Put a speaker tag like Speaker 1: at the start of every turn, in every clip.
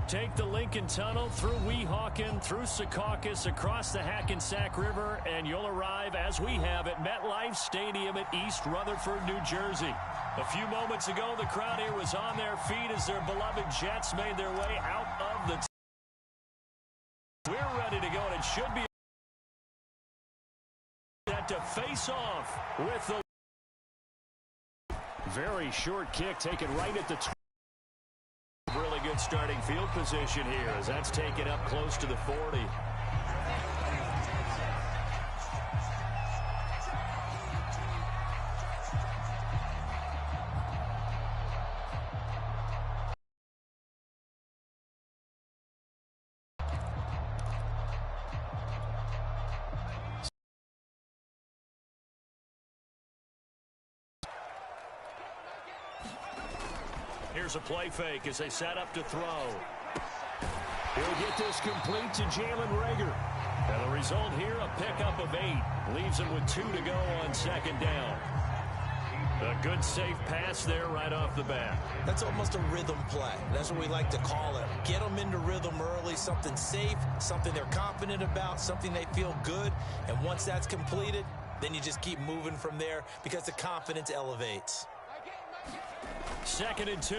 Speaker 1: Take the Lincoln Tunnel through Weehawken, through Secaucus, across the Hackensack River, and you'll arrive, as we have, at MetLife Stadium at East Rutherford, New Jersey. A few moments ago, the crowd here was on their feet as their beloved Jets made their way out of the... We're ready to go, and it should be set to face off with the... Very short kick taken right at the... Really good starting field position here as that's taken up close to the 40. Here's a play fake as they set up to throw. He'll get this complete to Jalen Reagor. And the result here, a pickup of 8. Leaves him with 2 to go on second down. A good safe pass there right off the bat.
Speaker 2: That's almost a rhythm play. That's what we like to call it. Get them into rhythm early, something safe, something they're confident about, something they feel good. And once that's completed, then you just keep moving from there because the confidence elevates.
Speaker 1: 2nd and 2.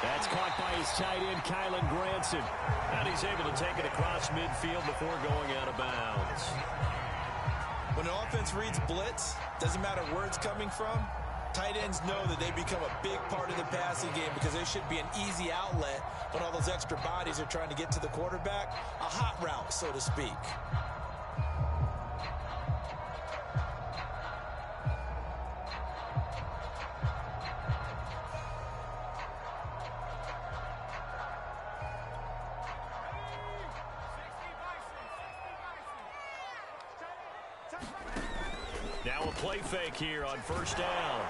Speaker 1: That's caught by his tight end, Kylan Granson. And he's able to take it across midfield before going out of bounds.
Speaker 2: When an offense reads blitz, doesn't matter where it's coming from, tight ends know that they become a big part of the passing game because there should be an easy outlet when all those extra bodies are trying to get to the quarterback. A hot route, so to speak.
Speaker 1: Now a play fake here on first down.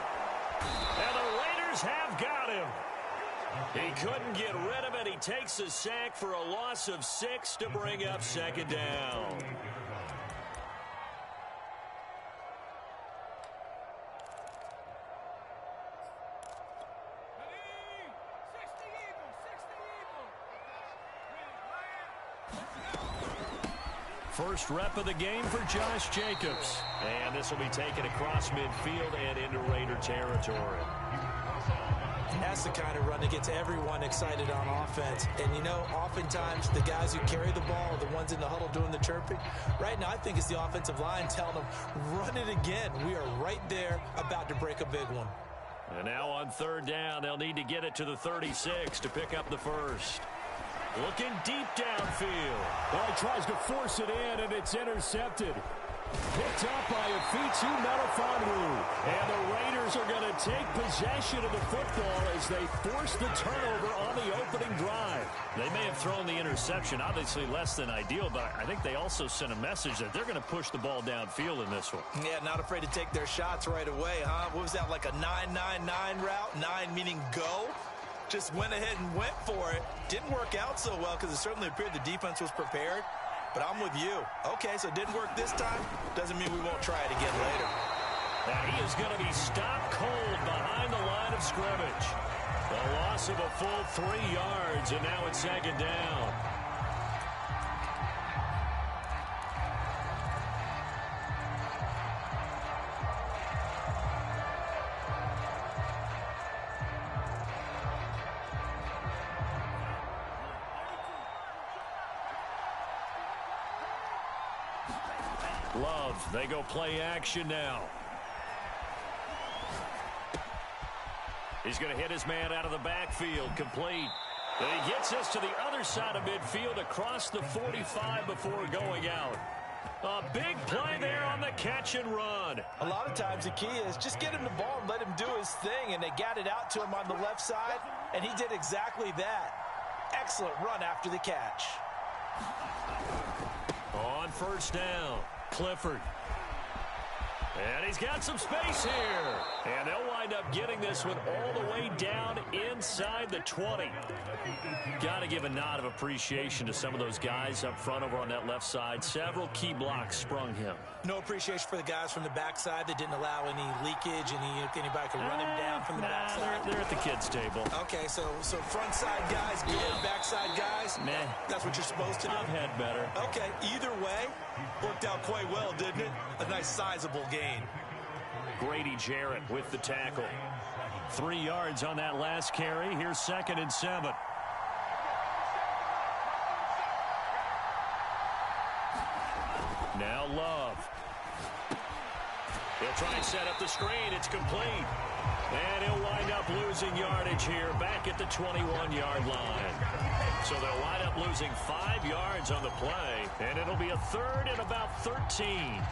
Speaker 1: And the Raiders have got him. He couldn't get rid of it. He takes a sack for a loss of 6 to bring up second down. First rep of the game for Josh Jacobs. And this will be taken across midfield and into Raider territory.
Speaker 2: That's the kind of run that gets everyone excited on offense. And, you know, oftentimes the guys who carry the ball are the ones in the huddle doing the chirping. Right now, I think it's the offensive line telling them, run it again. We are right there about to break a big one.
Speaker 1: And now on third down, they'll need to get it to the 36 to pick up the first. Looking deep downfield.
Speaker 3: Well, he tries to force it in, and it's intercepted. Picked up by Afitu Melifonwu.
Speaker 1: And the Raiders are going to take possession of the football as they force the turnover on the opening drive. They may have thrown the interception, obviously less than ideal, but I think they also sent a message that they're going to push the ball downfield in this one.
Speaker 2: Yeah, not afraid to take their shots right away, huh? What was that, like a 9-9-9 route? 9 meaning go? Just went ahead and went for it. Didn't work out so well because it certainly appeared the defense was prepared. But I'm with you. Okay, so it didn't work this time. Doesn't mean we won't try it again later.
Speaker 1: Now he is going to be stopped cold behind the line of scrimmage. A loss of a full 3 yards, and now it's second down. Love, they go play action now. He's going to hit his man out of the backfield, complete. And he gets us to the other side of midfield across the 45 before going out. A big play there on the catch and run.
Speaker 2: A lot of times the key is just get him the ball and let him do his thing, and they got it out to him on the left side, and he did exactly that. Excellent run after the catch.
Speaker 1: On first down, Clifford. And he's got some space here. And they'll wind up getting this one all the way down inside the 20. Got to give a nod of appreciation to some of those guys up front over on that left side. Several key blocks sprung him.
Speaker 2: No appreciation for the guys from the backside that didn't allow any leakage, anybody could run him down from the backside.
Speaker 1: They're at the kids' table.
Speaker 2: Okay, so front side guys, good, backside guys.
Speaker 1: Meh.
Speaker 2: That's what you're supposed to do.
Speaker 1: I've had better.
Speaker 2: Okay, either way, worked out quite well, didn't it? A nice sizable gain.
Speaker 1: Grady Jarrett with the tackle. 3 yards on that last carry. Here's 2nd and 7. Now Love. He'll try and set up the screen. It's complete. And he'll wind up losing yardage here back at the 21-yard line. So they'll wind up losing 5 yards on the play. And it'll be a 3rd and about 13.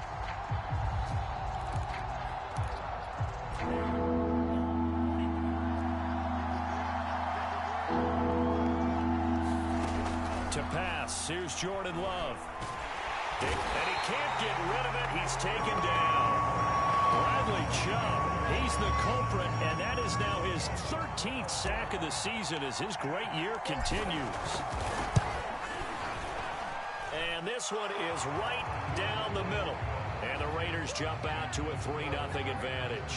Speaker 1: To pass, here's Jordan Love. And he can't get rid of it. He's taken down. Bradley Chubb, he's the culprit, and that is now his 13th sack of the season as his great year continues. And this one is right down the middle. And the Raiders jump out to a 3-0 advantage.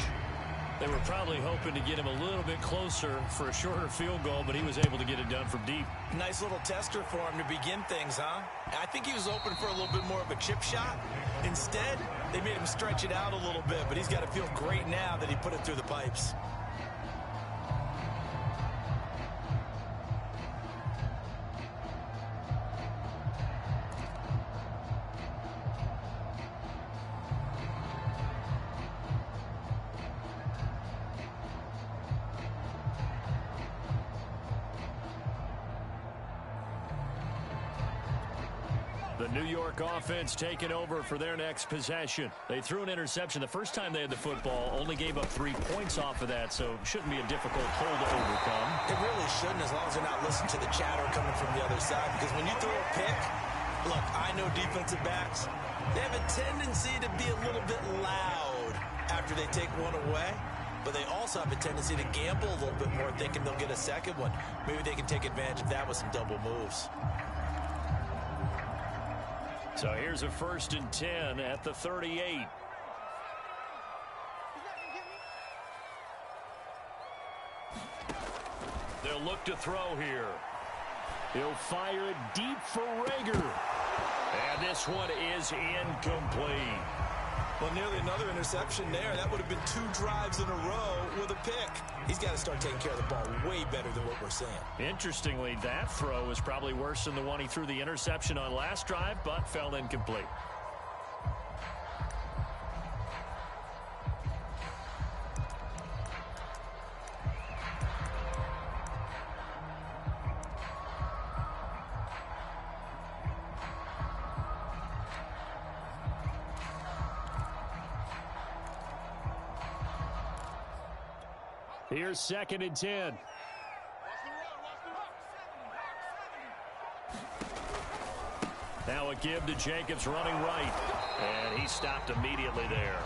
Speaker 1: They were probably hoping to get him a little bit closer for a shorter field goal, but he was able to get it done from deep.
Speaker 2: Nice little tester for him to begin things, huh? I think he was hoping for a little bit more of a chip shot. Instead, they made him stretch it out a little bit, but he's got to feel great now that he put it through the pipes.
Speaker 1: The New York offense taking over for their next possession. They threw an interception the first time they had the football, only gave up 3 points off of that, so it shouldn't be a difficult hole to overcome.
Speaker 2: It really shouldn't, as long as they're not listening to the chatter coming from the other side, because when you throw a pick, look, I know defensive backs, they have a tendency to be a little bit loud after they take one away, but they also have a tendency to gamble a little bit more, thinking they'll get a second one. Maybe they can take advantage of that with some double moves.
Speaker 1: So here's a 1st and 10 at the 38. They'll look to throw here. He'll fire it deep for Rager. And this one is incomplete.
Speaker 2: Well, nearly another interception there. That would have been 2 drives in a row with a pick. He's got to start taking care of the ball way better than what we're seeing.
Speaker 1: Interestingly, that throw is probably worse than the one he threw the interception on last drive, but fell incomplete. Here's 2nd and 10. Now a give to Jacobs running right. And he stopped immediately there.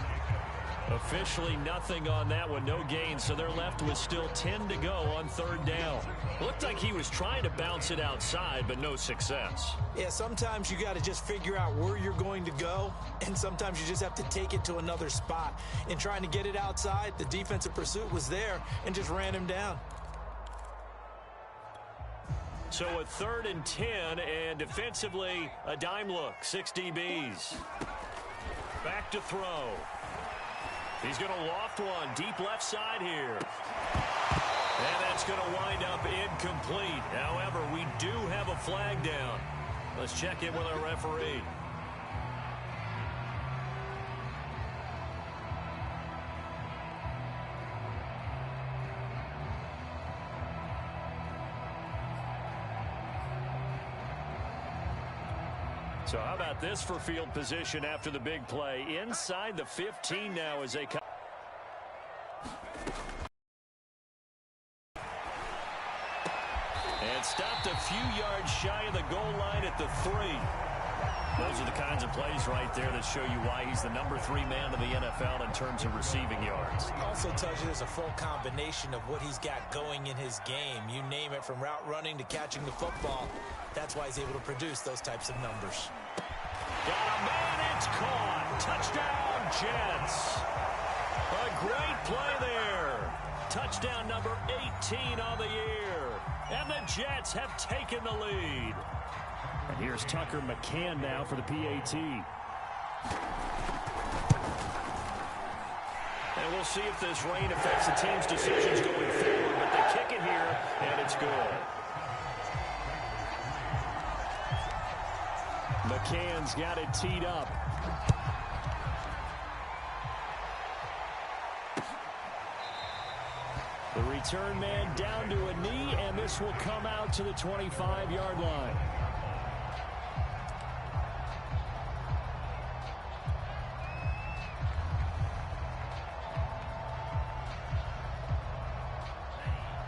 Speaker 1: Officially nothing on that one. No gain, so they're left with still 10 to go on 3rd down. Looked like he was trying to bounce it outside, but no success.
Speaker 2: Yeah, sometimes you got to just figure out where you're going to go, and sometimes you just have to take it to another spot. In trying to get it outside, the defensive pursuit was there and just ran him down.
Speaker 1: So a 3rd and 10, and defensively, a dime look. 6 DBs. Back to throw. He's going to loft one deep left side here. And that's going to wind up incomplete. However, we do have a flag down. Let's check in with our referee. So how about this for field position after the big play? Inside the 15 now as they come. And stopped a few yards shy of the goal line at the 3. Those are the kinds of plays right there that show you why he's the #3 man in the NFL in terms of receiving yards.
Speaker 2: Also tells you there's a full combination of what he's got going in his game. You name it, from route running to catching the football. That's why he's able to produce those types of numbers.
Speaker 1: Got a man, it's caught. Touchdown, Jets. A great play there. Touchdown number 18 on the year. And the Jets have taken the lead.
Speaker 3: And here's Tucker McCann now for the PAT.
Speaker 1: And we'll see if this rain affects the team's decisions going forward. But they kick it here, and it's good.
Speaker 3: McCann's got it teed up. The return man down to a knee, and this will come out to the 25-yard line.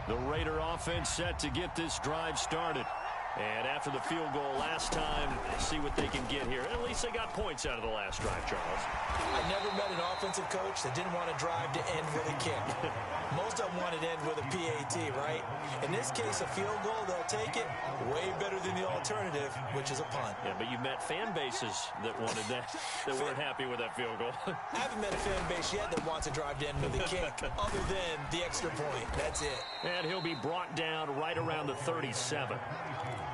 Speaker 1: The Raider offense set to get this drive started. And after the field goal last time, see what they can get here. At least they got points out of the last drive, Charles.
Speaker 2: I never met an offensive coach that didn't want to drive to end with a kick. Most of them wanted to end with a PAT, right? In this case, a field goal, they'll take it. Way better than the alternative, which is a punt.
Speaker 1: Yeah, but you've met fan bases that wanted that, that weren't happy with that field goal.
Speaker 2: I haven't met a fan base yet that wants to drive to end with a kick, other than the extra point. That's it.
Speaker 1: And he'll be brought down right around the 37.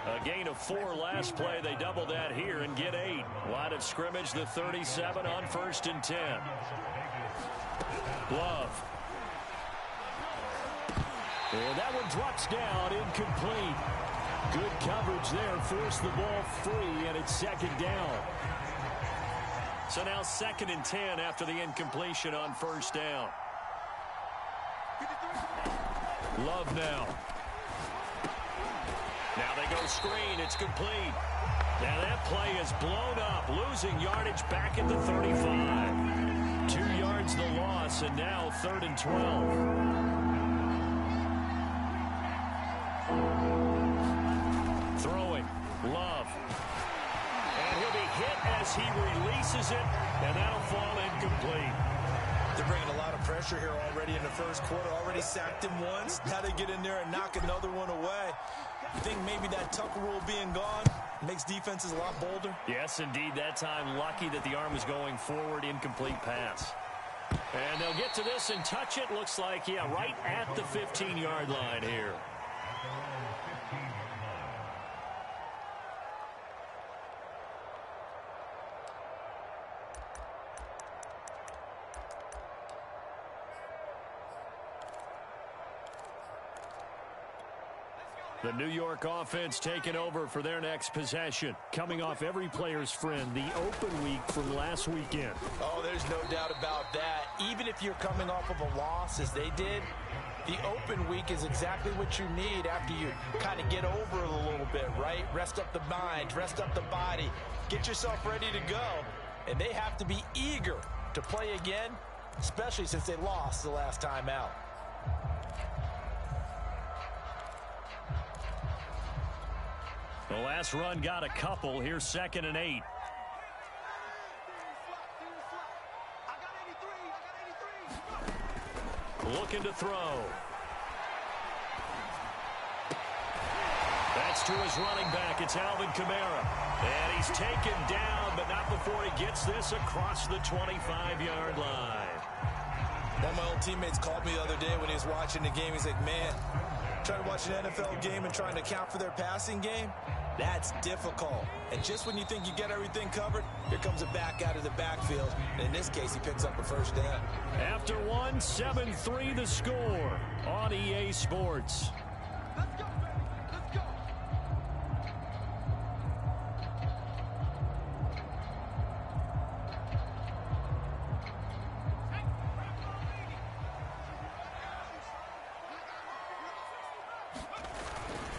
Speaker 1: A gain of 4 last play. They double that here and get 8. Line of scrimmage, the 37 on 1st and 10. Love.
Speaker 3: And that one drops down, incomplete. Good coverage there, forced the ball free, and it's 2nd down.
Speaker 1: So now 2nd and 10 after the incompletion on 1st down. Love now. Now they go screen. It's complete. Now that play is blown up, losing yardage back at the 35. 2 yards the loss, and now 3rd and 12. Throwing. Love. And he'll be hit as he releases it, and that'll fall incomplete.
Speaker 2: They're bringing a lot of pressure here already in the first quarter. Already sacked him once. Now they get in there and knock another one away. You think maybe that Tucker rule being gone makes defenses a lot bolder?
Speaker 1: Yes, indeed. That time, lucky that the arm was going forward. Incomplete pass. And they'll get to this and touch it. Looks like, yeah, right at the 15-yard line here. The New York offense taking over for their next possession. Coming off every player's friend, the open week from last weekend.
Speaker 2: Oh, there's no doubt about that. Even if you're coming off of a loss, as they did, the open week is exactly what you need after you kind of get over it a little bit, right? Rest up the mind, rest up the body, get yourself ready to go. And they have to be eager to play again, especially since they lost the last time out.
Speaker 1: The last run got a couple. Here's 2nd and 8. Looking to throw. That's to his running back. It's Alvin Kamara. And he's taken down, but not before he gets this across the 25-yard line.
Speaker 2: One of my old teammates called me the other day when he was watching the game. He's like, man, trying to watch an NFL game and trying to account for their passing game, that's difficult. And just when you think you get everything covered, here comes a back out of the backfield. And in this case, he picks up a 1st down.
Speaker 1: After one, 7-3 the score on EA Sports.
Speaker 4: Let's go, baby. Let's go.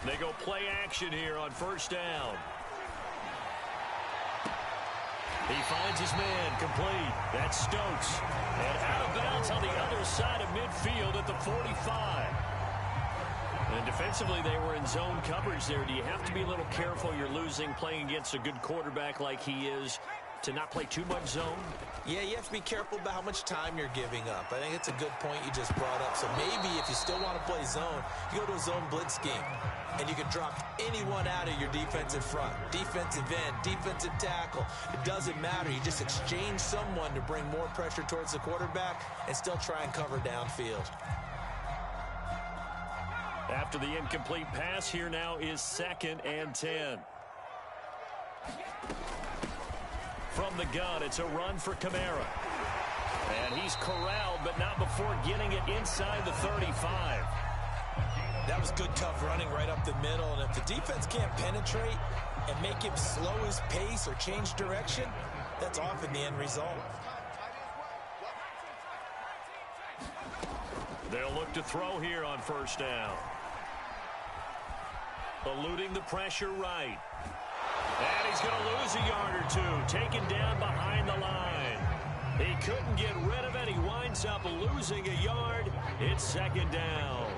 Speaker 1: They go play action here on 1st down. He finds his man, complete. That's Stokes. And out of bounds on the other side of midfield at the 45. And defensively, they were in zone coverage there. Do you have to be a little careful? You're losing, playing against a good quarterback like he is, to not play too much zone?
Speaker 2: Yeah, you have to be careful about how much time you're giving up. I think it's a good point you just brought up. So maybe if you still want to play zone, you go to a zone blitz scheme, and you can drop anyone out of your defensive front, defensive end, defensive tackle. It doesn't matter. You just exchange someone to bring more pressure towards the quarterback and still try and cover downfield.
Speaker 1: After the incomplete pass, here now is 2nd and 10. From the gun, it's a run for Kamara. And he's corralled, but not before getting it inside the 35.
Speaker 2: That was good, tough running right up the middle. And if the defense can't penetrate and make him slow his pace or change direction, that's often the end result.
Speaker 1: They'll look to throw here on 1st down. Eluding the pressure right. And he's going to lose a yard or two. Taken down behind the line. He couldn't get rid of it. He winds up losing a yard. It's 2nd down.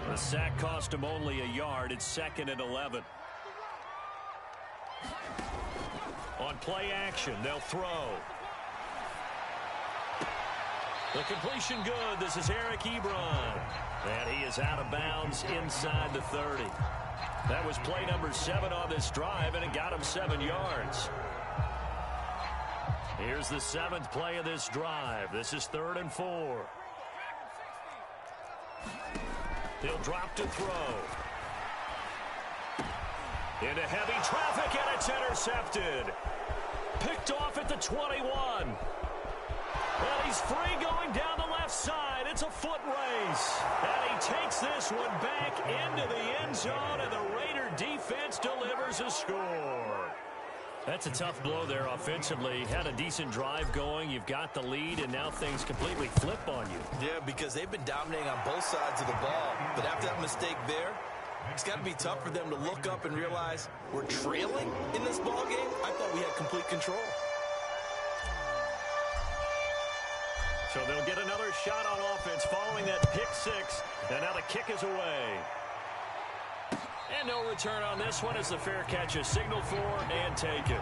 Speaker 1: The sack cost him only a yard. It's 2nd and 11. On play action, they'll throw. The completion good. This is Eric Ebron. And he is out of bounds inside the 30. That was play number 7 on this drive, and it got him 7 yards. Here's the 7th play of this drive. This is 3rd and 4. He'll drop to throw. Into heavy traffic, and it's intercepted. Picked off at the 21. And he's free going down the left side. It's a foot race. And he takes this one back into the end zone, and the Raider defense delivers a score. That's a tough blow there offensively. Had a decent drive going. You've got the lead, and now things completely flip on you.
Speaker 2: Yeah, because they've been dominating on both sides of the ball. But after that mistake there, it's got to be tough for them to look up and realize we're trailing in this ball game. I thought we had complete control.
Speaker 1: So they'll get another shot on offense following that pick 6. And now the kick is away. And no return on this one as the fair catch is signaled for and taken.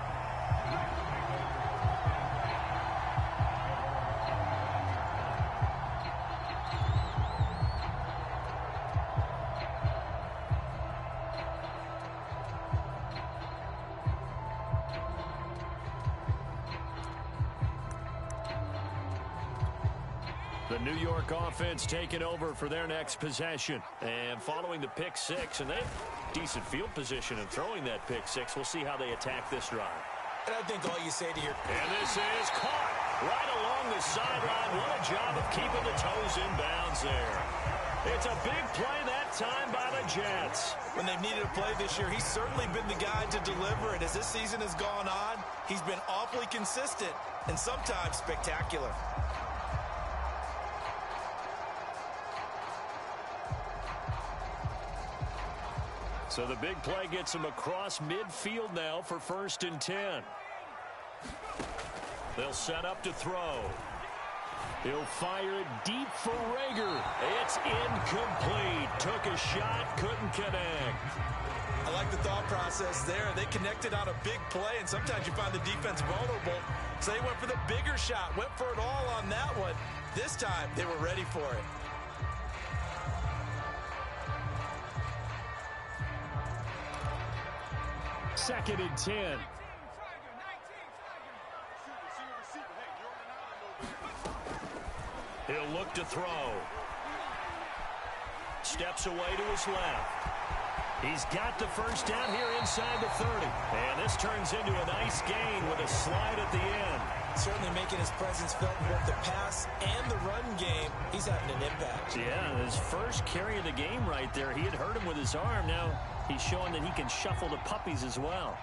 Speaker 1: The New York offense taking over for their next possession. And following the pick 6, and they have decent field position in throwing that pick 6. We'll see how they attack this drive.
Speaker 2: And I think all you say to your...
Speaker 1: And this is caught right along the sideline. What a job of keeping the toes in bounds there. It's a big play that time by the Jets.
Speaker 2: When they've needed a play this year, he's certainly been the guy to deliver. And as this season has gone on, he's been awfully consistent and sometimes spectacular.
Speaker 1: So the big play gets him across midfield now for 1st and 10. They'll set up to throw. He'll fire it deep for Rager. It's incomplete. Took a shot, couldn't connect.
Speaker 2: I like the thought process there. They connected on a big play, and sometimes you find the defense vulnerable. So they went for the bigger shot, went for it all on that one. This time, they were ready for it.
Speaker 3: Second and 10.
Speaker 1: He'll look to throw. Steps away to his left. He's got the first down here inside the 30. And this turns into a nice gain with a slide at the end.
Speaker 2: Certainly making his presence felt in both the pass and the run game. He's having an impact.
Speaker 1: Yeah, his first carry of the game right there. He had hurt him with his arm. Now he's showing that he can shuffle the puppies as well.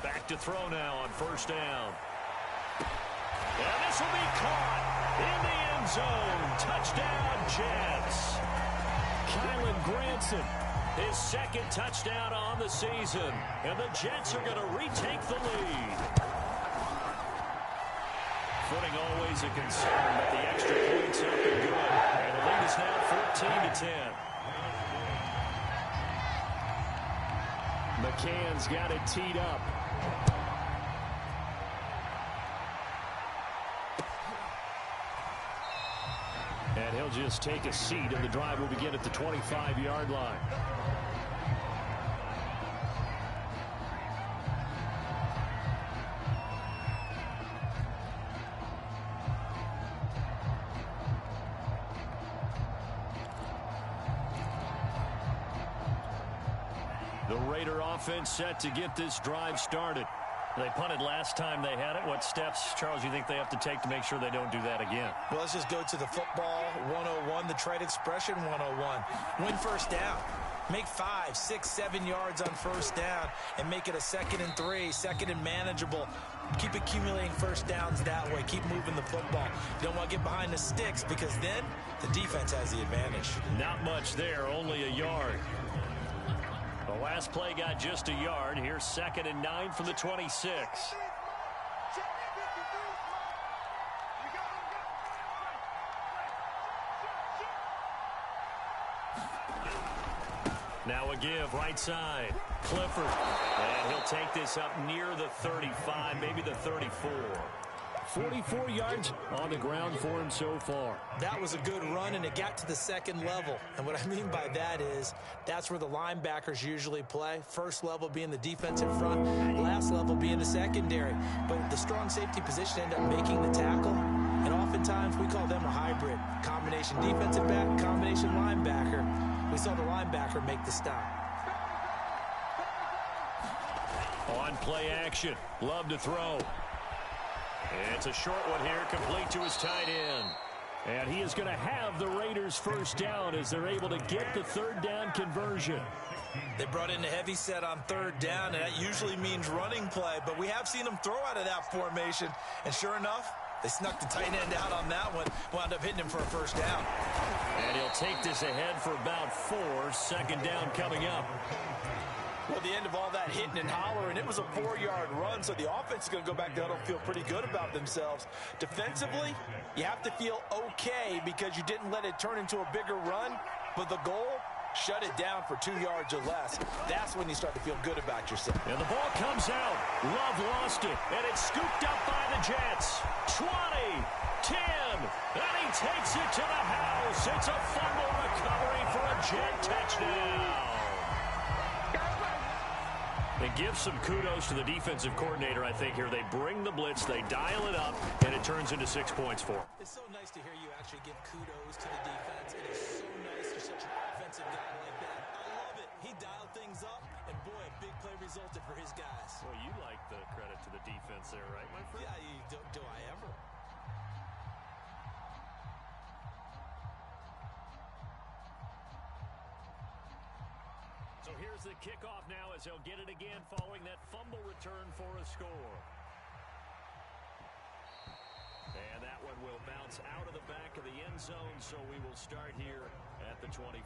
Speaker 1: Back to throw now on 1st down. And this will be caught in the end zone. Touchdown, Jets. Kylan Granson, his 2nd touchdown on the season. And the Jets are going to retake the lead. Footing always a concern, but the extra point's up and good. And the lead is now 14-10.
Speaker 3: McCann's got it teed up. And he'll just take a seat, and the drive will begin at the 25-yard line.
Speaker 1: The Raider offense set to get this drive started. They punted last time they had it. What steps, Charles, you think they have to take to make sure they don't do that again?
Speaker 2: Well, let's just go to the football 101, the trade expression 101. Win first down. Make 5, 6, 7 yards on first down and make it a 2nd and 3, 2nd and manageable. Keep accumulating first downs that way. Keep moving the football. You don't want to get behind the sticks because then the defense has the advantage.
Speaker 1: Not much there, only a yard. The last play got just a yard. Here's 2nd and 9 from the 26. Now a give, right side. Clifford. And he'll take this up near the 35, maybe the 34.
Speaker 3: 44 yards on the ground for him so far.
Speaker 2: That was a good run, and it got to the 2nd level. And what I mean by that is that's where the linebackers usually play. First level being the defensive front, last level being the secondary. But the strong safety position ended up making the tackle. And oftentimes we call them a hybrid. Combination defensive back, combination linebacker. We saw the linebacker make the stop.
Speaker 1: On play action. Love to throw. It's a short one here, complete to his tight end.
Speaker 3: And he is going to have the Raiders first down as they're able to get the 3rd down conversion.
Speaker 2: They brought in the heavy set on 3rd down, and that usually means running play. But we have seen them throw out of that formation. And sure enough, they snuck the tight end out on that one. Wound up hitting him for a first down.
Speaker 1: And he'll take this ahead for about 4. 2nd down coming up.
Speaker 2: Well, the end of all that hitting and hollering, it was a 4-yard run, so the offense is going to go back there and feel pretty good about themselves. Defensively, you have to feel okay because you didn't let it turn into a bigger run, but the goal, shut it down for 2 yards or less. That's when you start to feel good about yourself.
Speaker 1: And the ball comes out. Love lost it, and it's scooped up by the Jets. 20, 10, and he takes it to the house. It's a fumble recovery for a Jet touchdown. They give some kudos to the defensive coordinator, I think, here. They bring the blitz, they dial it up, and it turns into 6 points for them.
Speaker 2: It's so nice to hear you actually give kudos to the defense. It is so nice you're such an offensive guy like that. I love it. He dialed things up, and boy, a big play resulted for his guys.
Speaker 1: Well, you like the credit to the defense there, right, my friend?
Speaker 2: Yeah, do I ever?
Speaker 1: So here's the kickoff now as they'll get it again following that fumble return for a score. And that one will bounce out of the back of the end zone, so we will start here at the 25.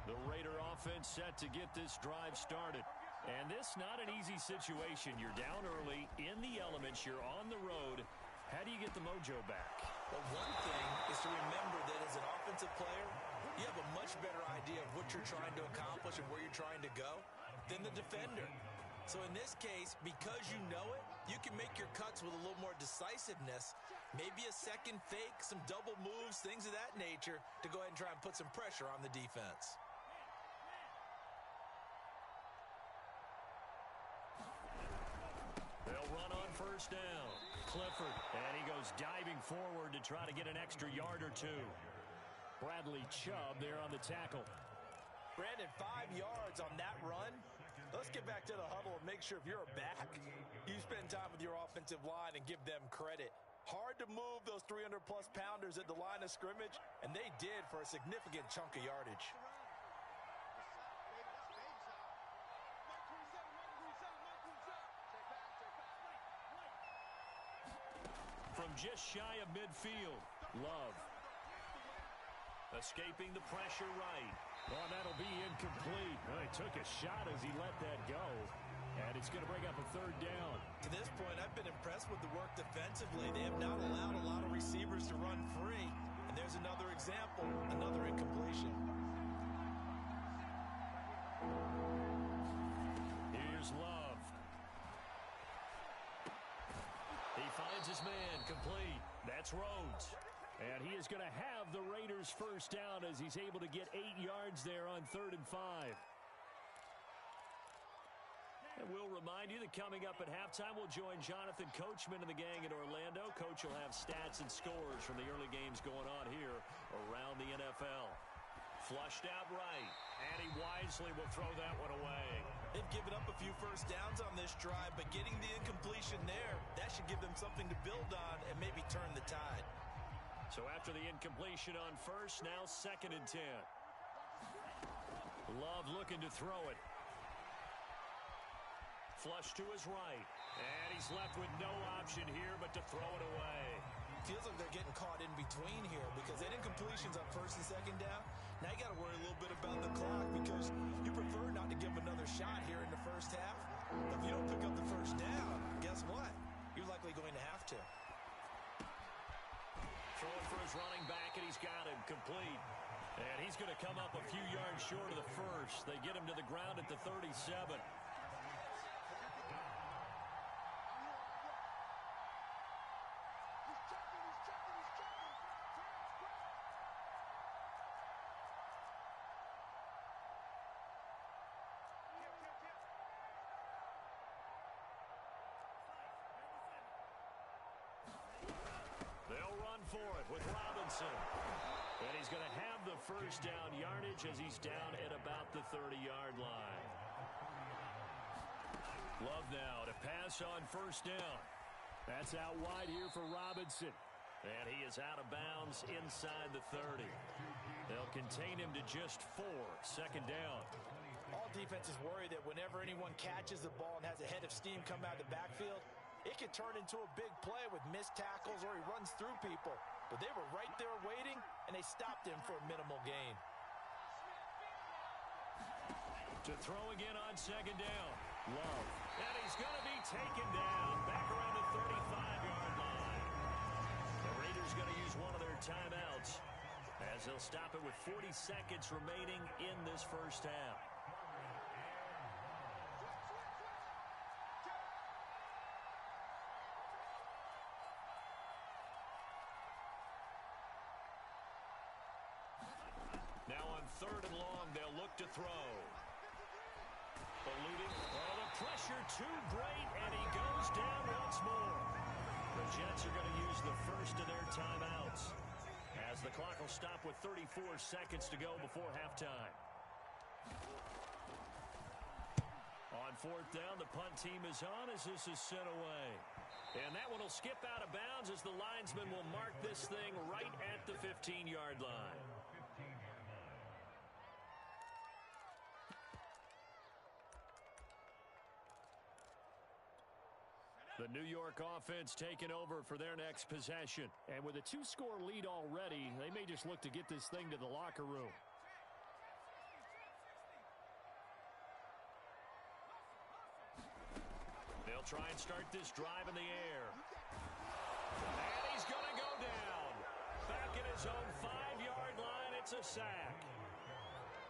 Speaker 1: The Raider offense set to get this drive started. And this not an easy situation. You're down early, in the elements, you're on the road. How do you get the mojo back?
Speaker 2: Well, one thing is to remember that as an offensive player, you have a much better idea of what you're trying to accomplish and where you're trying to go than the defender. So in this case, because you know it, you can make your cuts with a little more decisiveness. Maybe a second fake, some double moves, things of that nature to go ahead and try and put some pressure on the defense.
Speaker 1: They'll run on first down. Clifford, and he goes diving forward to try to get an extra yard or 2.
Speaker 3: Bradley Chubb there on the tackle.
Speaker 2: Brandon, 5 yards on that run. Let's get back to the huddle and make sure if you're a back, you spend time with your offensive line and give them credit. Hard to move those 300-plus pounders at the line of scrimmage, and they did for a significant chunk of yardage.
Speaker 1: From just shy of midfield, Love. Escaping the pressure right.
Speaker 3: Oh, that'll be incomplete. Well, he took a shot as he let that go. And it's going to bring up a third down.
Speaker 2: To this point, I've been impressed with the work defensively. They have not allowed a lot of receivers to run free. And there's another example, another incompletion.
Speaker 1: Here's Love. He finds his man, complete. That's Rhodes. And he is going to have the Raiders first down as he's able to get 8 yards there on 3rd and 5. And we'll remind you that coming up at halftime, we'll join Jonathan Coachman and the gang in Orlando. Coach will have stats and scores from the early games going on here around the NFL. Flushed out right, and he wisely will throw that one away.
Speaker 2: They've given up a few first downs on this drive, but getting the incompletion there, that should give them something to build on and maybe turn the tide.
Speaker 1: So after the incompletion on first, now 2nd and 10. Love looking to throw it. Flush to his right. And he's left with no option here but to throw it away.
Speaker 2: Feels like they're getting caught in between here because that incompletion's on 1st and 2nd down. Now you got to worry a little bit about the clock because you prefer not to give them another shot here in the first half. But if you don't pick up the first down, guess what? You're likely going to have to.
Speaker 1: Throwing for his running back, and he's got him complete. And he's going to come up a few yards short of the first. They get him to the ground at the 37. They'll run for it with Robinson. And he's going to have the first down yardage as he's down at about the 30-yard line. Love now to pass on first down.
Speaker 3: That's out wide here for Robinson.
Speaker 1: And he is out of bounds inside the 30. They'll contain him to just 4, 2nd down.
Speaker 2: All defenses worry that whenever anyone catches the ball and has a head of steam come out of the backfield, it can turn into a big play with missed tackles or he runs through people. But they were right there waiting, and they stopped him for a minimal gain.
Speaker 1: To throw again on 2nd down. Love. And he's going to be taken down back around the 35-yard line. The Raiders going to use one of their timeouts as they'll stop it with 40 seconds remaining in this first half. Now on 3rd and long, they'll look to throw. Eluding. Oh, the pressure too great, and he goes down once more. The Jets are going to use the first of their timeouts as the clock will stop with 34 seconds to go before halftime. On 4th down, the punt team is on as this is sent away. And that one will skip out of bounds as the linesman will mark this thing right at the 15-yard line. The New York offense taking over for their next possession.
Speaker 3: And with a 2-score lead already, they may just look to get this thing to the locker room.
Speaker 1: They'll try and start this drive in the air. And he's going to go down. Back at his own 5-yard line, it's a sack.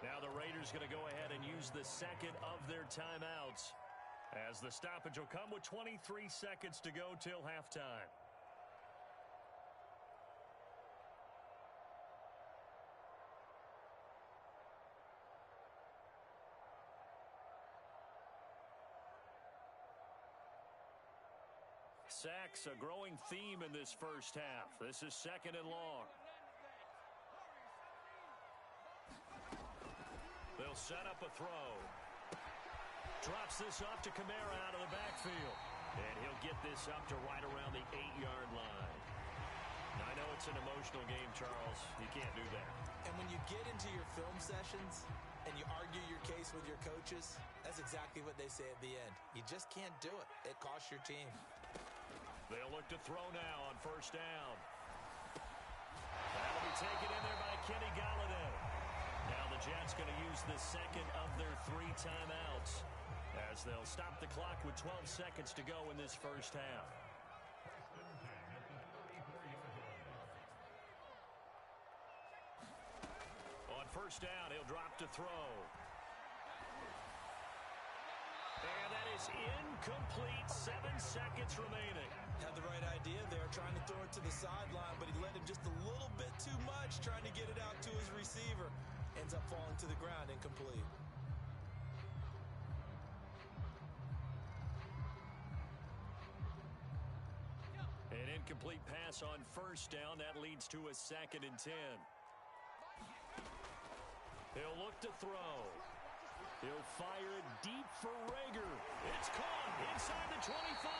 Speaker 1: Now the Raiders going to go ahead and use the second of their timeouts, as the stoppage will come with 23 seconds to go till halftime. Sacks, a growing theme in this first half. This is 2nd and long. They'll set up a throw. Drops this off to Kamara out of the backfield. And he'll get this up to right around the 8-yard line. Now, I know it's an emotional game, Charles. You can't do that.
Speaker 2: And when you get into your film sessions and you argue your case with your coaches, that's exactly what they say at the end. You just can't do it. It costs your team.
Speaker 1: They'll look to throw now on 1st down. That'll be taken in there by Kenny Galladay. Now the Jets going to use the second of their 3 timeouts as they'll stop the clock with 12 seconds to go in this first half. On first down, he'll drop to throw. And that is incomplete. 7 seconds remaining.
Speaker 2: Had the right idea there, trying to throw it to the sideline, but he led him just a little bit too much, trying to get it out to his receiver. Ends up falling to the ground, incomplete.
Speaker 1: An incomplete pass on first down. That leads to a 2nd and 10. He'll look to throw. He'll fire it deep for Rager. It's caught inside the 25.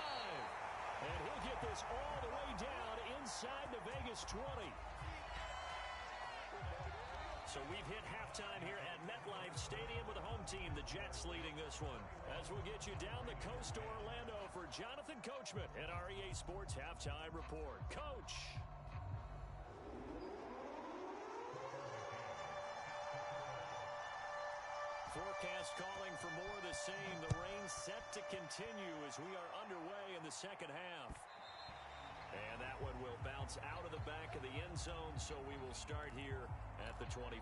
Speaker 1: And he'll get this all the way down inside the Vegas 20. So we've hit halftime here at MetLife Stadium with the home team, the Jets, leading this one. As we'll get you down the coast to Orlando for Jonathan Coachman at our EA Sports Halftime Report. Coach. Forecast calling for more of the same. The rain set to continue as we are underway in the second half. And that one will bounce out of the back of the end zone, so we will start here at the 25.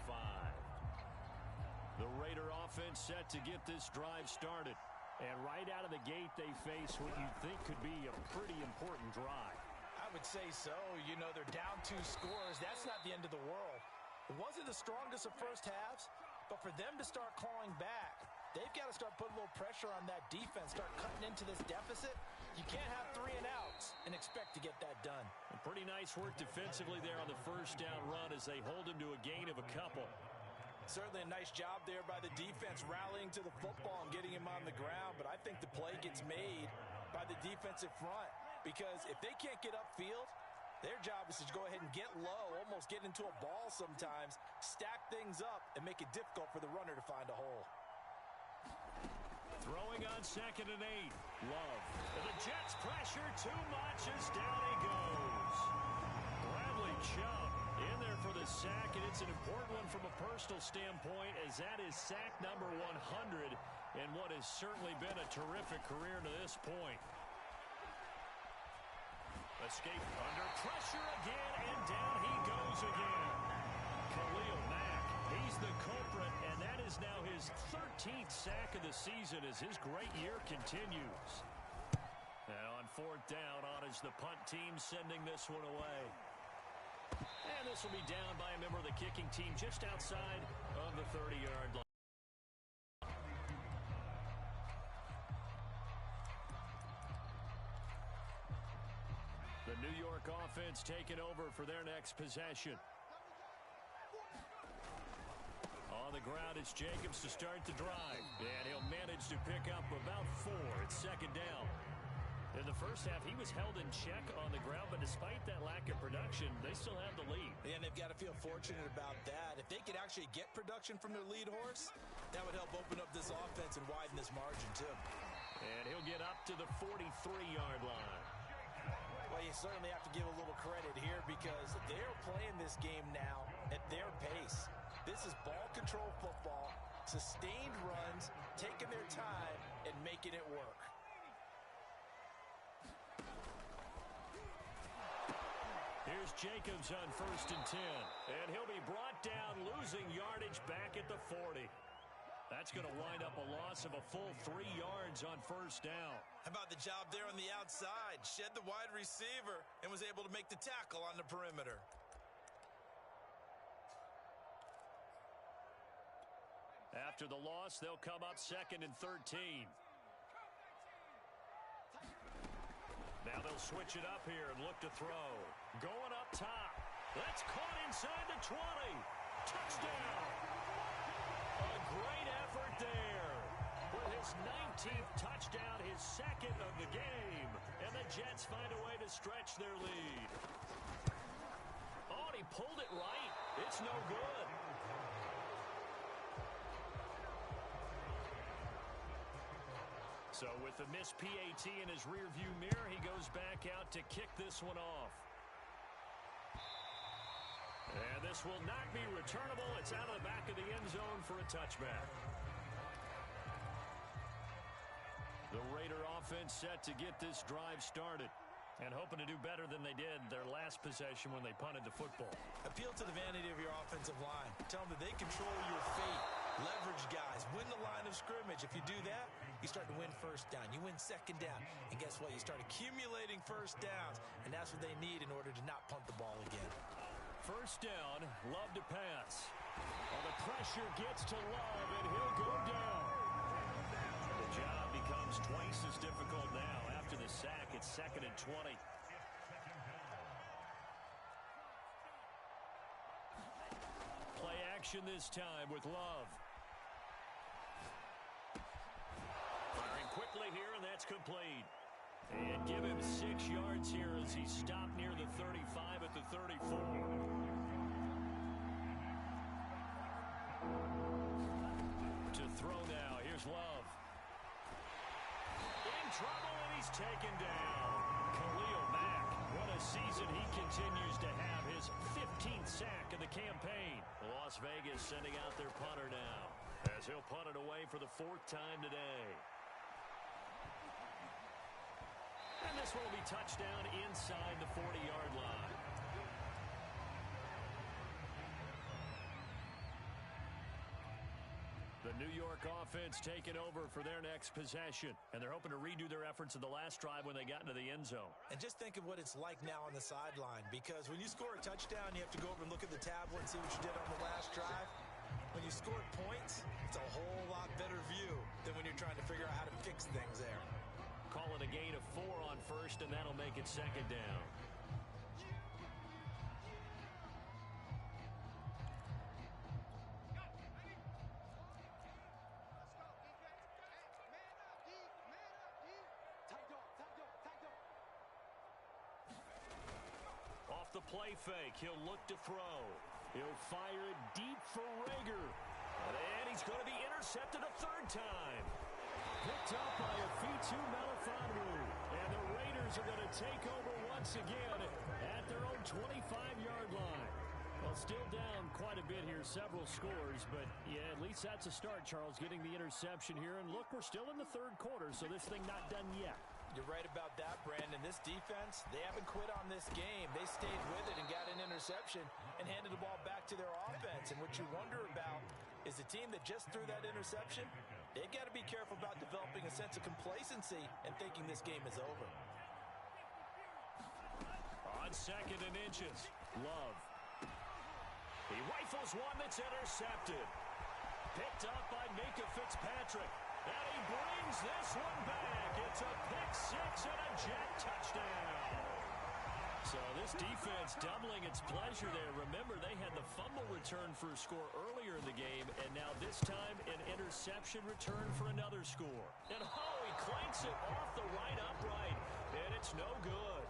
Speaker 1: The Raider offense set to get this drive started. And right out of the gate, they face what you think could be a pretty important drive.
Speaker 2: I would say so. You know, they're down 2 scores. That's not the end of the world. It wasn't the strongest of first halves, but for them to start clawing back, they've got to start putting a little pressure on that defense, start cutting into this deficit. You can't have 3 and outs and expect to get that done.
Speaker 1: And pretty nice work defensively there on the first down run as they hold him to a gain of a couple.
Speaker 2: Certainly a nice job there by the defense rallying to the football and getting him on the ground, but I think the play gets made by the defensive front because if they can't get upfield, their job is to go ahead and get low, almost get into a ball sometimes, stack things up, and make it difficult for the runner to find a hole.
Speaker 1: Throwing on 2nd and 8. Love. And the Jets pressure too much as down he goes. Bradley Chubb in there for the sack, and it's an important one from a personal standpoint as that is sack number 100 in what has certainly been a terrific career to this point. Escape under pressure again, and down he goes again. Khalil Mack, he's the culprit, and that is now his 13th sack of the season as his great year continues. And on 4th down, on is the punt team sending this one away. And this will be down by a member of the kicking team just outside of the 30-yard line. The New York offense taking over for their next possession. On the ground, it's Jacobs to start the drive. And he'll manage to pick up about 4. It's 2nd down. In the first half, he was held in check on the ground, but despite that lack of production, they still have the lead.
Speaker 2: And they've got to feel fortunate about that. If they could actually get production from their lead horse, that would help open up this offense and widen this margin, too.
Speaker 1: And he'll get up to the 43-yard line.
Speaker 2: Well, you certainly have to give a little credit here because they're playing this game now at their pace. This is ball control football, sustained runs, taking their time, and making it work.
Speaker 1: Here's Jacobs on 1st and 10. And he'll be brought down, losing yardage back at the 40. That's going to wind up a loss of a full 3 yards on 1st down.
Speaker 2: How about the job there on the outside? Shed the wide receiver and was able to make the tackle on the perimeter.
Speaker 1: After the loss, they'll come up 2nd and 13. Now they'll switch it up here and look to throw. Going up top. That's caught inside the 20. Touchdown. A great effort there. With his 19th touchdown, his 2nd of the game. And the Jets find a way to stretch their lead. Oh, and he pulled it right. It's no good. So with the missed PAT in his rearview mirror, he goes back out to kick this one off. And this will not be returnable. It's out of the back of the end zone for a touchback. The Raider offense set to get this drive started and hoping to do better than they did their last possession when they punted the football.
Speaker 2: Appeal to the vanity of your offensive line. Tell them that they control your fate. Leverage guys. Win the line of scrimmage. If you do that, you start to win first down. You win second down. And guess what? You start accumulating first downs. And that's what they need in order to not punt the ball again.
Speaker 3: First down, Love to pass. Well, the pressure gets to Love, and he'll go down.
Speaker 1: The job becomes twice as difficult now. After the sack, it's 2nd and 20. Play action this time with Love. Firing quickly here, and that's complete. And give him 6 yards here as he stopped near the 35 at the 34. To throw now, here's Love. In trouble, and he's taken down. Khalil Mack, what a season he continues to have. His 15th sack of the campaign. Las Vegas sending out their punter now, as he'll punt it away for the 4th time today. And this one will be touchdown inside the 40-yard line. The New York offense taking over for their next possession. And they're hoping to redo their efforts in the last drive when they got into the end zone.
Speaker 2: And just think of what it's like now on the sideline. Because when you score a touchdown, you have to go over and look at the tablet and see what you did on the last drive. When you scored points, it's a whole lot better view than when you're trying to figure out how to fix things there.
Speaker 1: Call it a gain of 4 on first, and that'll make it 2nd down. Off the play fake, he'll look to throw.
Speaker 3: He'll fire it deep for Rager.
Speaker 1: And he's going to be intercepted a 3rd time.
Speaker 3: Picked up by Afitu Melifonwu. And the Raiders are going to take over once again at their own 25-yard line. Well, still down quite a bit here, several scores, but yeah, at least that's a start, Charles, getting the interception here. And look, we're still in the 3rd quarter, so this thing not done yet.
Speaker 2: You're right about that, Brandon. This defense, they haven't quit on this game. They stayed with it and got an interception and handed the ball back to their offense. And what you wonder about is the team that just threw that interception, they've got to be careful about developing a sense of complacency and thinking this game is over.
Speaker 1: On 2nd and inches, Love. He rifles one that's intercepted. Picked up by Minka Fitzpatrick. And he brings this one back. It's a pick-6 and a jet touchdown. So this defense doubling its pleasure there. Remember, they had the fumble return for a score earlier in the game, and now this time an interception return for another score. And oh, he clanks it off the right upright, and it's no good.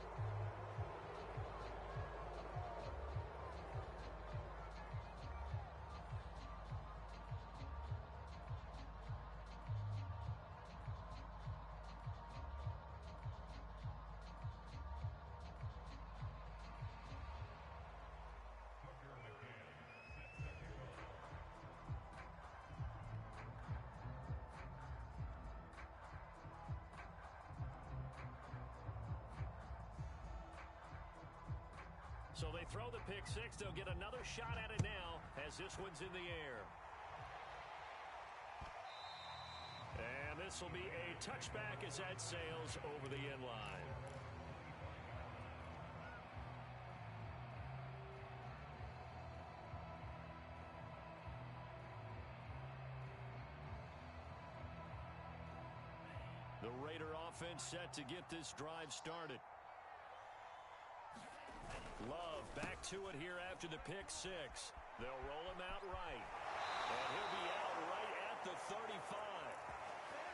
Speaker 1: So they throw the pick-6. They'll get another shot at it now as this one's in the air. And this will be a touchback as that sails over the end line. The Raider offense set to get this drive started. Love back to it here after the pick-6. They'll roll him out right. And he'll be out right at the 35.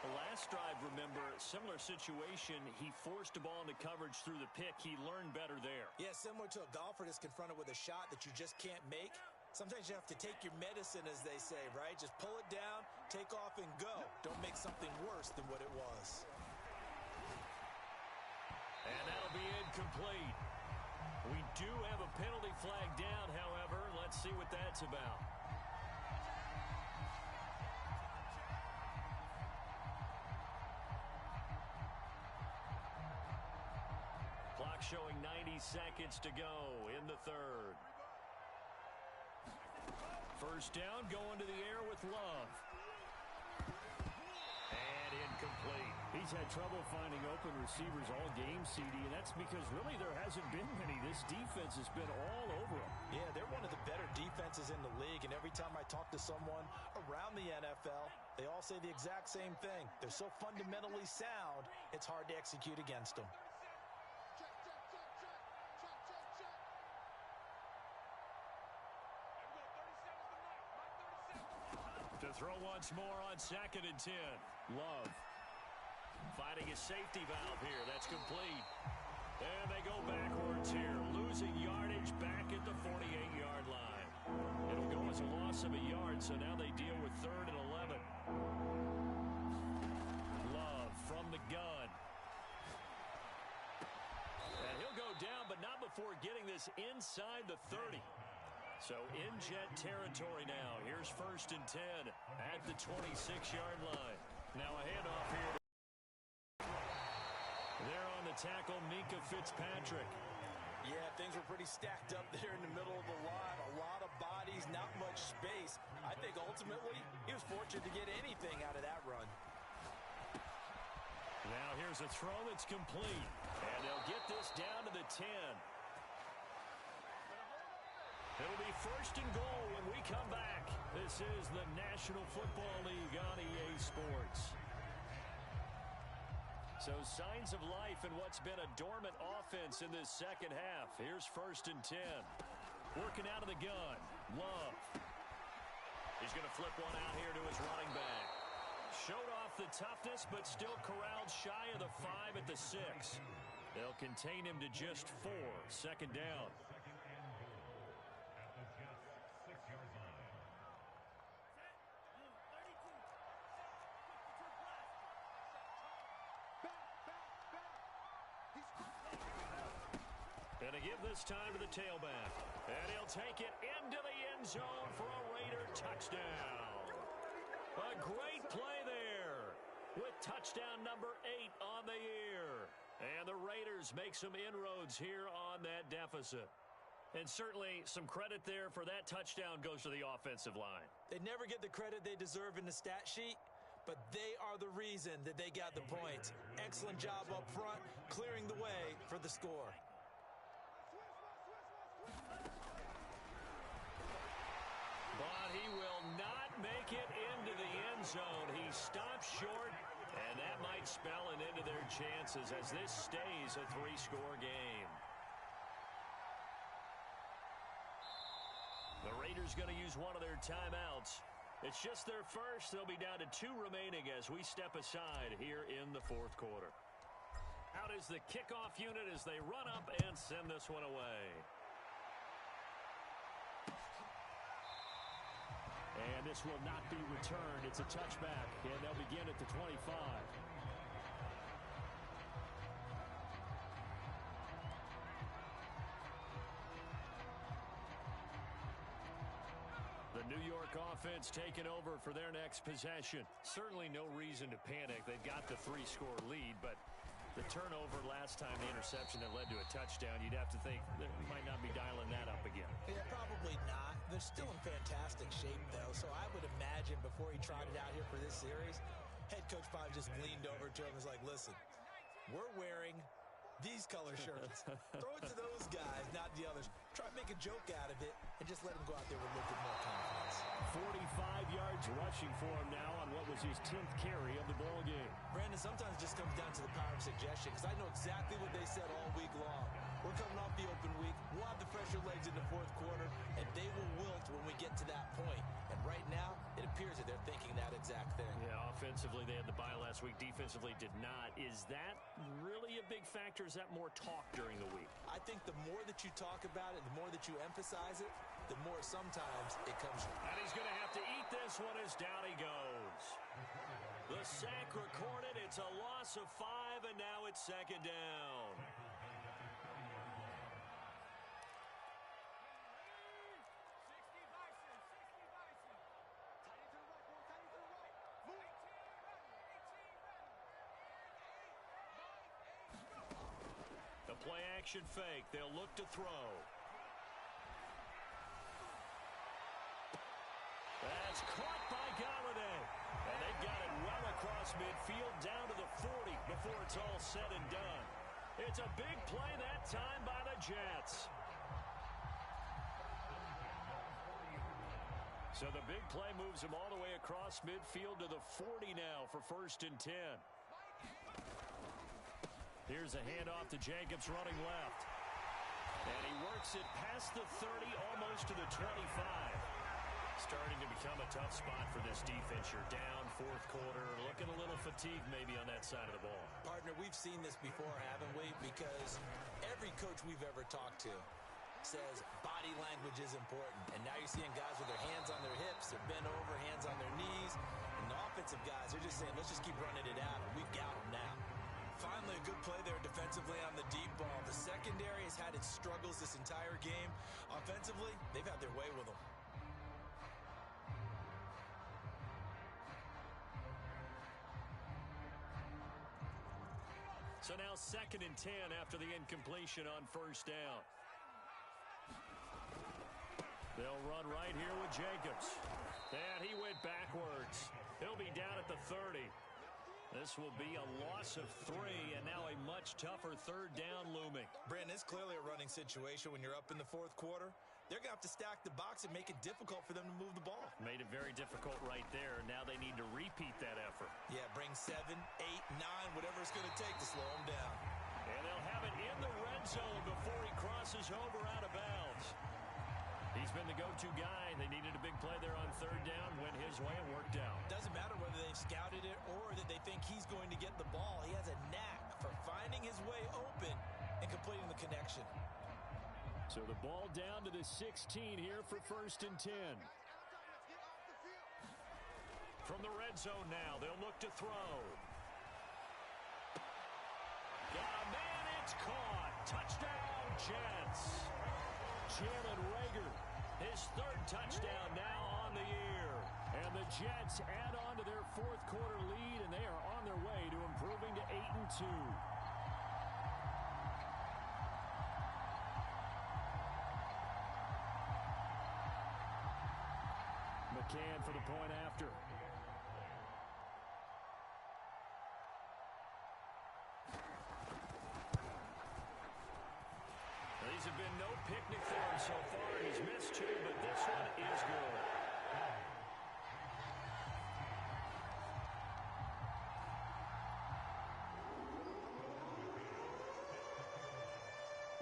Speaker 1: The last drive, remember, similar situation. He forced the ball into coverage through the pick. He learned better there.
Speaker 2: Yeah, similar to a golfer that's confronted with a shot that you just can't make. Sometimes you have to take your medicine, as they say, right? Just pull it down, take off, and go. Don't make something worse than what it was.
Speaker 1: And that'll be incomplete. We do have a penalty flag down, however. Let's see what that's about. Clock showing 90 seconds to go in the third. First down, going to the air with Love. And incomplete.
Speaker 3: He's had trouble finding open receivers all game, CD, and that's because really there hasn't been many. This defense has been all over them.
Speaker 2: Yeah, they're one of the better defenses in the league, and every time I talk to someone around the NFL, they all say the exact same thing. They're so fundamentally sound, it's hard to execute against them.
Speaker 1: To throw once more on 2nd and 10. Love finding his safety valve here. That's complete. And they go backwards here, losing yardage back at the 48-yard line. It'll go as a loss of a yard, so now they deal with 3rd and 11. Love from the gun. And he'll go down, but not before getting this inside the 30. So in jet territory now. Here's 1st and 10 at the 26-yard line. Now a handoff here. There on the tackle, Minka Fitzpatrick.
Speaker 2: Yeah, things were pretty stacked up there in the middle of the line. A lot of bodies, not much space. I think ultimately he was fortunate to get anything out of that run.
Speaker 1: Now here's a throw that's complete. And they'll get this down to the 10. It'll be 1st and goal when we come back. This is the National Football League on EA Sports. So signs of life in what's been a dormant offense in this second half. Here's 1st and 10. Working out of the gun. Love. He's going to flip one out here to his running back. Showed off the toughness, but still corralled shy of the 5 at the 6. They'll contain him to just 4. 2nd down. And to give this time to the tailback. And he'll take it into the end zone for a Raider touchdown. A great play there with touchdown number 8 on the year. And the Raiders make some inroads here on that deficit. And certainly some credit there for that touchdown goes to the offensive line.
Speaker 2: They never get the credit they deserve in the stat sheet, but they are the reason that they got the points. Excellent job up front, clearing the way for the score.
Speaker 1: But he will not make it into the end zone. He stops short, and that might spell an end to their chances as this stays a 3-score game. The Raiders going to use one of their timeouts. It's just their first. They'll be down to 2 remaining as we step aside here in the 4th quarter. Out is the kickoff unit as they run up and send this one away. And this will not be returned. It's a touchback, and they'll begin at the 25. The New York offense taking over for their next possession. Certainly no reason to panic. They've got the 3-score lead, but the turnover last time, the interception that led to a touchdown, you'd have to think they might not be dialing that up again.
Speaker 2: Yeah, probably not. They're still in fantastic shape, though, so I would imagine before he trotted out here for this series, head coach probably just leaned over to him and was like, listen, we're wearing these color shirts. Throw it to those guys, not the others. Try to make a joke out of it and just let him go out there with a little bit more confidence.
Speaker 3: 45 yards rushing for him now on what was his 10th carry of the ball game.
Speaker 2: Brandon, sometimes it just comes down to the power of suggestion, because I know exactly what they said all week long. We're coming off the open week. We'll have the fresher legs in the 4th quarter, and they will wilt when we get to that point. And right now, it appears that they're thinking that exact thing.
Speaker 1: Yeah, offensively, they had the bye last week. Defensively, did not. Is that really a big factor? Is that more talk during the week?
Speaker 2: I think the more that you talk about it, the more that you emphasize it, the more sometimes it comes.
Speaker 1: And he's going to have to eat this one as down he goes. The sack recorded. It's a loss of 5, and now it's 2nd down. play action fake. They'll look to throw. That's caught by Galladay. And they've got it well across midfield down to the 40 before it's all said and done. It's a big play that time by the Jets. So the big play moves him all the way across midfield to the 40 now for 1st and 10. Here's a handoff to Jacobs running left. And he works it past the 30, almost to the 25. Starting to become a tough spot for this defense. You're down 4th quarter, looking a little fatigued maybe on that side of the ball.
Speaker 2: Partner, we've seen this before, haven't we? Because every coach we've ever talked to says body language is important. And now you're seeing guys with their hands on their hips, they're bent over, hands on their knees. And the offensive guys, they're just saying, let's just keep running it out, and we've got them now. Finally, a good play there defensively on the deep ball. The secondary has had its struggles this entire game. Offensively, they've had their way with them.
Speaker 1: So now 2nd and 10 after the incompletion on 1st down. They'll run right here with Jacobs. And he went backwards. He'll be down at the 30. This will be a loss of 3, and now a much tougher 3rd down looming.
Speaker 2: Brandon, it's clearly a running situation when you're up in the 4th quarter. They're going to have to stack the box and make it difficult for them to move the ball.
Speaker 1: Made it very difficult right there. Now they need to repeat that effort.
Speaker 2: Yeah, bring 7, 8, 9, whatever it's going to take to slow them down.
Speaker 1: And they'll have it in the red zone before he crosses over out of bounds. He's been the go-to guy. They needed a big play there on 3rd down. Went his way and worked out.
Speaker 2: Doesn't matter whether they've scouted it or that they think he's going to get the ball. He has a knack for finding his way open and completing the connection.
Speaker 1: So the ball down to the 16 here for 1st and 10. From the red zone now, they'll look to throw. Got a man, it's caught. Touchdown, Jets. Jalen Reagor, his 3rd touchdown now on the year. And the Jets add on to their 4th quarter lead, and they are on their way to improving to 8-2. McCann for the point after. These have been no picnic for him so far. He's missed 2, but this one is good.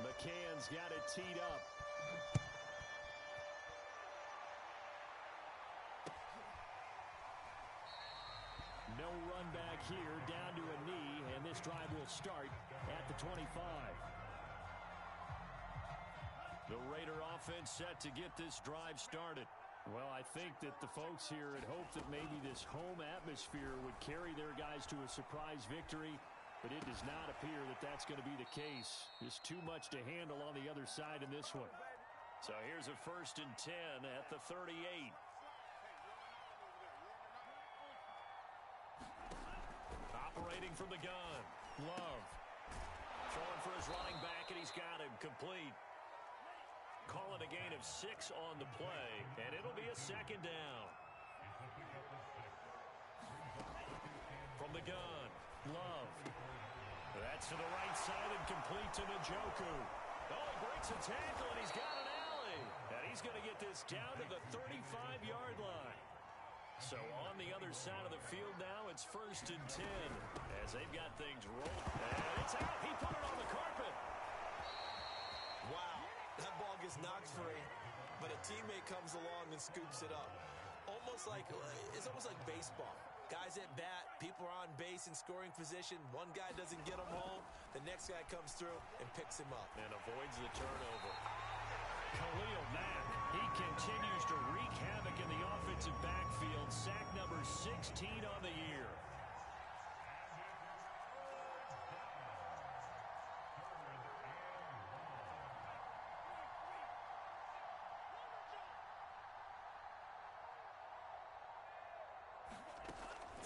Speaker 1: McCann's got it teed up. No run back here, down to a knee, and this drive will start at the 25. The Raider offense set to get this drive started. Well, I think that the folks here had hoped that maybe this home atmosphere would carry their guys to a surprise victory, but it does not appear that that's going to be the case. There's too much to handle on the other side in this one. So here's a 1st and 10 at the 38. Operating from the gun. Love. Throwing for his running back, and he's got him complete. Calling a gain of 6 on the play, and it'll be a 2nd down. From the gun, Love. That's to the right side and complete to Njoku. Oh, he breaks a tackle, and he's got an alley. And he's going to get this down to the 35-yard line. So on the other side of the field now, it's 1st and 10 as they've got things rolling. And it's out. He put it on the carpet.
Speaker 2: Wow. That ball gets knocked free, but a teammate comes along and scoops it up. It's almost like baseball. Guys at bat, people are on base in scoring position. One guy doesn't get him home. The next guy comes through and picks him up.
Speaker 1: And avoids the turnover. Khalil Mack, he continues to wreak havoc in the offensive backfield. Sack number 16 on the year.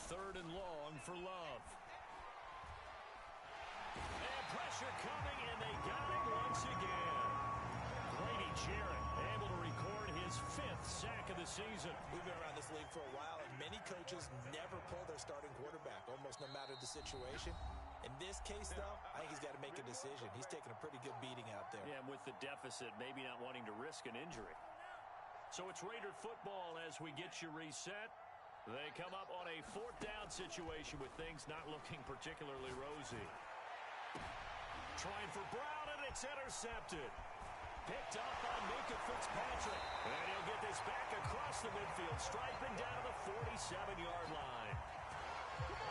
Speaker 1: Third and long for Love. And pressure coming, and they got the season.
Speaker 2: We've been around this league for a while, and many coaches never pull their starting quarterback, almost no matter the situation. In this case, though, I think he's got to make a decision. He's taking a pretty good beating out there.
Speaker 1: Yeah, and with the deficit, maybe not wanting to risk an injury. So it's Raider football as we get you reset. They come up on a fourth down situation with things not looking particularly rosy. Trying for Brown, and it's intercepted. Picked up by Minkah Fitzpatrick. And he'll get this back across the midfield, striping down to the 47-yard line.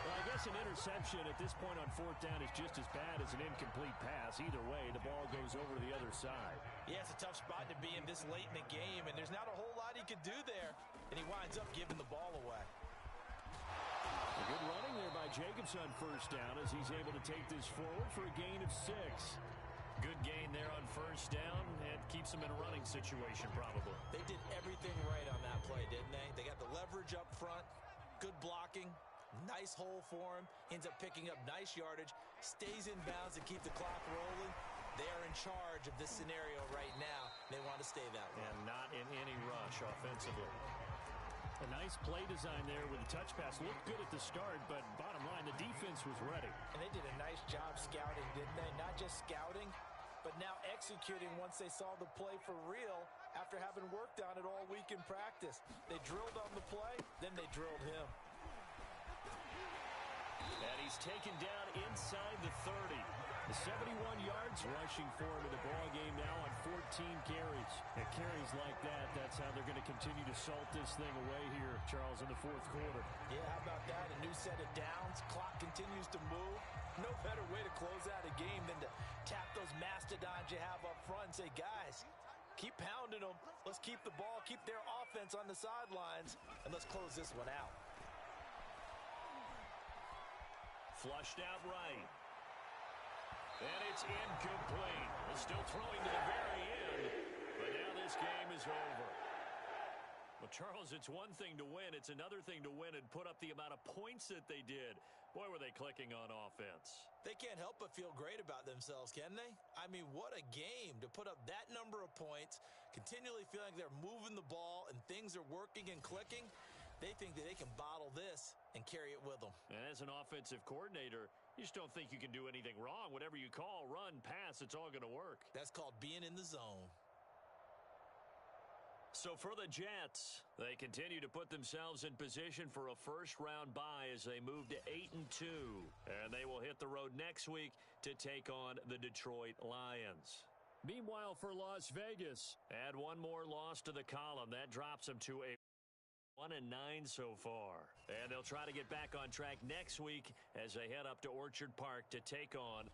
Speaker 3: Well, I guess an interception at this point on fourth down is just as bad as an incomplete pass. Either way, the ball goes over the other side.
Speaker 2: Yeah, it's a tough spot to be in this late in the game, and there's not a whole lot he could do there, and he winds up giving the ball away.
Speaker 3: A good running there by Jacobs on first down as he's able to take this forward for a gain of 6.
Speaker 1: Good gain there on first down, and keeps them in a running situation probably.
Speaker 2: They did everything right on that play, didn't they? They got the leverage up front, good blocking, nice hole for him, ends up picking up nice yardage, stays in bounds to keep the clock rolling. They are in charge of this scenario right now. They want to stay that way.
Speaker 1: And not in any rush offensively.
Speaker 3: A nice play design there with a touch pass. Looked good at the start, but bottom line, the defense was ready.
Speaker 2: And they did a nice job scouting, didn't they? Not just scouting, but now executing once they saw the play for real after having worked on it all week in practice. They drilled on the play, then they drilled him.
Speaker 1: And he's taken down inside the 30.
Speaker 3: 71 yards rushing for him in the ball game now on 14 carries. And carries like that, that's how they're going to continue to salt this thing away here, Charles, in the fourth quarter.
Speaker 2: Yeah, how about that? A new set of downs. Clock continues to move. No better way to close out a game than to tap those mastodons you have up front and say, guys, keep pounding them. Let's keep the ball, keep their offense on the sidelines, and let's close this one out.
Speaker 1: Flushed out right. And it's incomplete. They're still throwing to the very end. But now this game is over. Well, Charles, it's one thing to win. It's another thing to win and put up the amount of points that they did. Boy, were they clicking on offense.
Speaker 2: They can't help but feel great about themselves, can they? I mean, what a game to put up that number of points, continually feeling like they're moving the ball and things are working and clicking. They think that they can bottle this and carry it with them.
Speaker 1: And as an offensive coordinator, you just don't think you can do anything wrong. Whatever you call, run, pass, it's all going to work.
Speaker 2: That's called being in the zone.
Speaker 1: So for the Jets, they continue to put themselves in position for a first-round bye as they move to 8-2. And they will hit the road next week to take on the Detroit Lions.
Speaker 3: Meanwhile, for Las Vegas,
Speaker 1: add one more loss to the column. That drops them to a 1-9 so far. And they'll try to get back on track next week as they head up to Orchard Park to take on